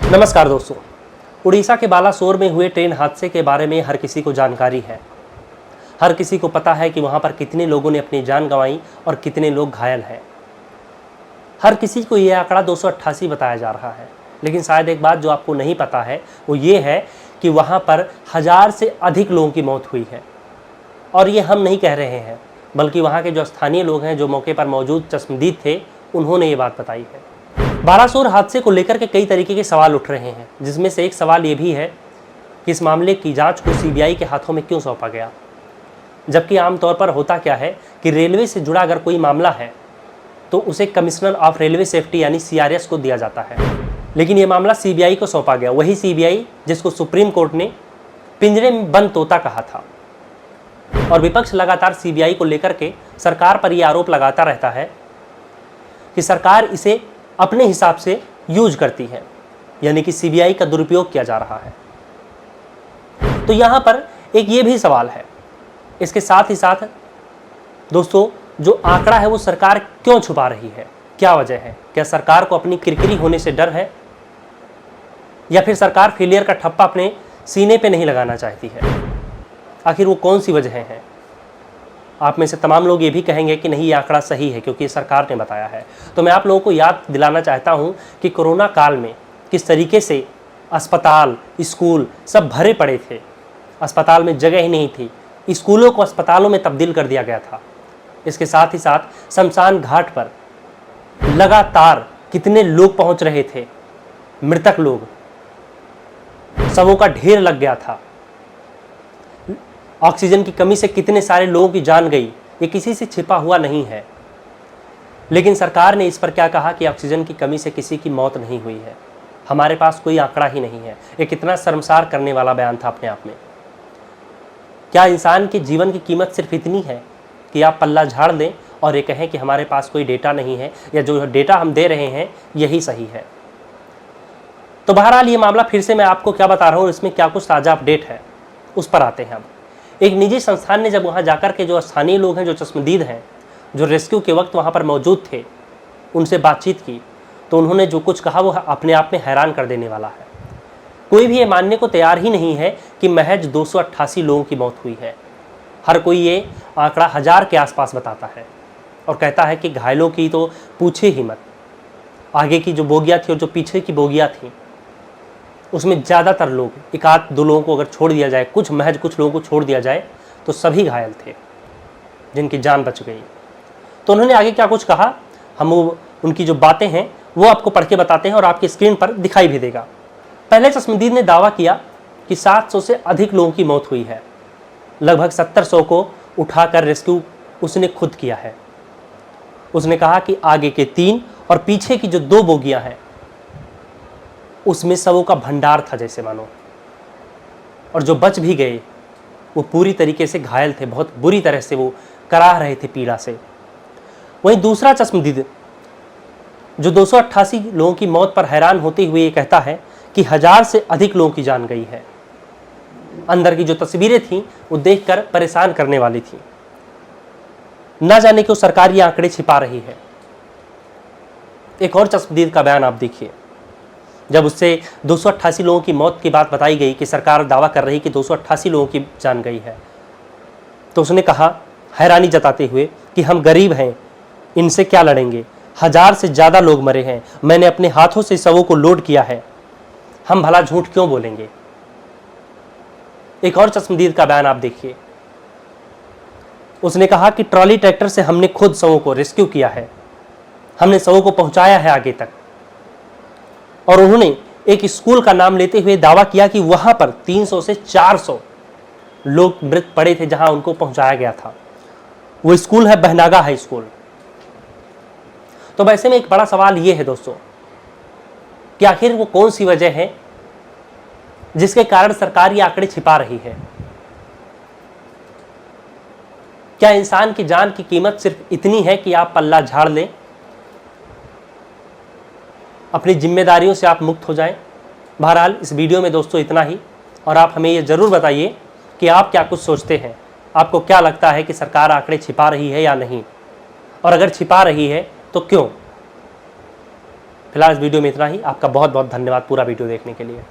नमस्कार दोस्तों। उड़ीसा के बालासोर में हुए ट्रेन हादसे के बारे में हर किसी को जानकारी है। हर किसी को पता है कि वहां पर कितने लोगों ने अपनी जान गंवाई और कितने लोग घायल हैं। हर किसी को यह आंकड़ा 288 बताया जा रहा है, लेकिन शायद एक बात जो आपको नहीं पता है वो ये है कि वहां पर 1000 से अधिक लोगों की मौत हुई है। और ये हम नहीं कह रहे हैं, बल्कि वहाँ के जो स्थानीय लोग हैं, जो मौके पर मौजूद चश्मदीद थे, उन्होंने ये बात बताई है। बालासोर हादसे को लेकर के कई तरीके के सवाल उठ रहे हैं, जिसमें से एक सवाल ये भी है कि इस मामले की जांच को सीबीआई के हाथों में क्यों सौंपा गया, जबकि आमतौर पर होता क्या है कि रेलवे से जुड़ा अगर कोई मामला है तो उसे कमिश्नर ऑफ रेलवे सेफ्टी यानी सीआरएस को दिया जाता है, लेकिन ये मामला सीबीआई को सौंपा गया। वही सीबीआई जिसको सुप्रीम कोर्ट ने पिंजरे में बंद तोता कहा था। और विपक्ष लगातार सीबीआई को लेकर के सरकार पर यह आरोप लगाता रहता है कि सरकार इसे अपने हिसाब से यूज करती है, यानी कि सीबीआई का दुरुपयोग किया जा रहा है। तो यहां पर एक ये भी सवाल है। इसके साथ ही साथ दोस्तों, जो आंकड़ा है वो सरकार क्यों छुपा रही है, क्या वजह है? क्या सरकार को अपनी किरकिरी होने से डर है, या फिर सरकार फेलियर का ठप्पा अपने सीने पे नहीं लगाना चाहती है? आखिर वो कौन सी वजह है? आप में से तमाम लोग ये भी कहेंगे कि नहीं, ये आंकड़ा सही है क्योंकि सरकार ने बताया है। तो मैं आप लोगों को याद दिलाना चाहता हूं कि कोरोना काल में किस तरीके से अस्पताल, स्कूल सब भरे पड़े थे। अस्पताल में जगह ही नहीं थी, स्कूलों को अस्पतालों में तब्दील कर दिया गया था। इसके साथ ही साथ शमशान घाट पर लगातार कितने लोग पहुंच रहे थे, मृतक लोग, शवों का ढेर लग गया था। ऑक्सीजन की कमी से कितने सारे लोगों की जान गई, ये किसी से छिपा हुआ नहीं है। लेकिन सरकार ने इस पर क्या कहा कि ऑक्सीजन की कमी से किसी की मौत नहीं हुई है। हमारे पास कोई आंकड़ा ही नहीं है। ये कितना शर्मसार करने वाला बयान था अपने आप में। क्या इंसान के जीवन की कीमत सिर्फ इतनी है कि आप पल्ला झाड़ दें और ये कहें कि हमारे पास कोई डेटा नहीं है, या जो डेटा हम दे रहे हैं यही सही है? तो बहरहाल ये मामला फिर से मैं आपको क्या बता रहा हूँ, इसमें क्या कुछ ताज़ा अपडेट है उस पर आते हैं हम। एक निजी संस्थान ने जब वहाँ जाकर के जो स्थानीय लोग हैं, जो चश्मदीद हैं, जो रेस्क्यू के वक्त वहाँ पर मौजूद थे, उनसे बातचीत की, तो उन्होंने जो कुछ कहा वो अपने आप में हैरान कर देने वाला है। कोई भी ये मानने को तैयार ही नहीं है कि महज 288 लोगों की मौत हुई है। हर कोई ये आंकड़ा 1000 के आसपास बताता है और कहता है कि घायलों की तो पूछे ही मत। आगे की जो बोगियाँ थी और जो पीछे की बोगियाँ थी, उसमें ज़्यादातर लोग, एक आध दो लोगों को अगर छोड़ दिया जाए, महज कुछ लोगों को छोड़ दिया जाए, तो सभी घायल थे जिनकी जान बच गई। तो उन्होंने आगे क्या कुछ कहा, हम उनकी जो बातें हैं वो आपको पढ़ के बताते हैं और आपकी स्क्रीन पर दिखाई भी देगा। पहले चश्मदीद ने दावा किया कि 700 से अधिक लोगों की मौत हुई है। लगभग 1700 को उठाकर रेस्क्यू उसने खुद किया है। उसने कहा कि आगे के 3 और पीछे की जो 2 बोगियां हैं उसमें शवों का भंडार था जैसे मानो, और जो बच भी गए वो पूरी तरीके से घायल थे, बहुत बुरी तरह से वो कराह रहे थे पीड़ा से। वहीं दूसरा चश्मदीद जो 288 लोगों की मौत पर हैरान होते हुए ये कहता है कि 1000 से अधिक लोगों की जान गई है। अंदर की जो तस्वीरें थीं वो देखकर परेशान करने वाली थी। ना जाने क्यों सरकार ये आंकड़े छिपा रही है। एक और चश्मदीद का बयान आप देखिए। जब उससे 288 लोगों की मौत की बात बताई गई कि सरकार दावा कर रही कि 288 लोगों की जान गई है, तो उसने कहा हैरानी जताते हुए कि हम गरीब हैं, इनसे क्या लड़ेंगे, 1000 से ज़्यादा लोग मरे हैं, मैंने अपने हाथों से शवों को लोड किया है, हम भला झूठ क्यों बोलेंगे। एक और चश्मदीद का बयान आप देखिए। उसने कहा कि ट्रॉली ट्रैक्टर से हमने खुद शवों को रेस्क्यू किया है, हमने शवों को पहुंचाया है आगे तक। और उन्होंने एक स्कूल का नाम लेते हुए दावा किया कि वहां पर 300 से 400 लोग मृत पड़े थे जहां उनको पहुंचाया गया था। वो स्कूल है बहनागा हाई स्कूल। तो वैसे में एक बड़ा सवाल ये है दोस्तों कि आखिर वो कौन सी वजह है जिसके कारण सरकार ये आंकड़े छिपा रही है। क्या इंसान की जान की कीमत सिर्फ इतनी है कि आप पल्ला झाड़ लें, अपनी जिम्मेदारियों से आप मुक्त हो जाएं? बहरहाल इस वीडियो में दोस्तों इतना ही, और आप हमें ये ज़रूर बताइए कि आप क्या कुछ सोचते हैं। आपको क्या लगता है कि सरकार आंकड़े छिपा रही है या नहीं, और अगर छिपा रही है तो क्यों? फिलहाल इस वीडियो में इतना ही। आपका बहुत बहुत धन्यवाद पूरा वीडियो देखने के लिए।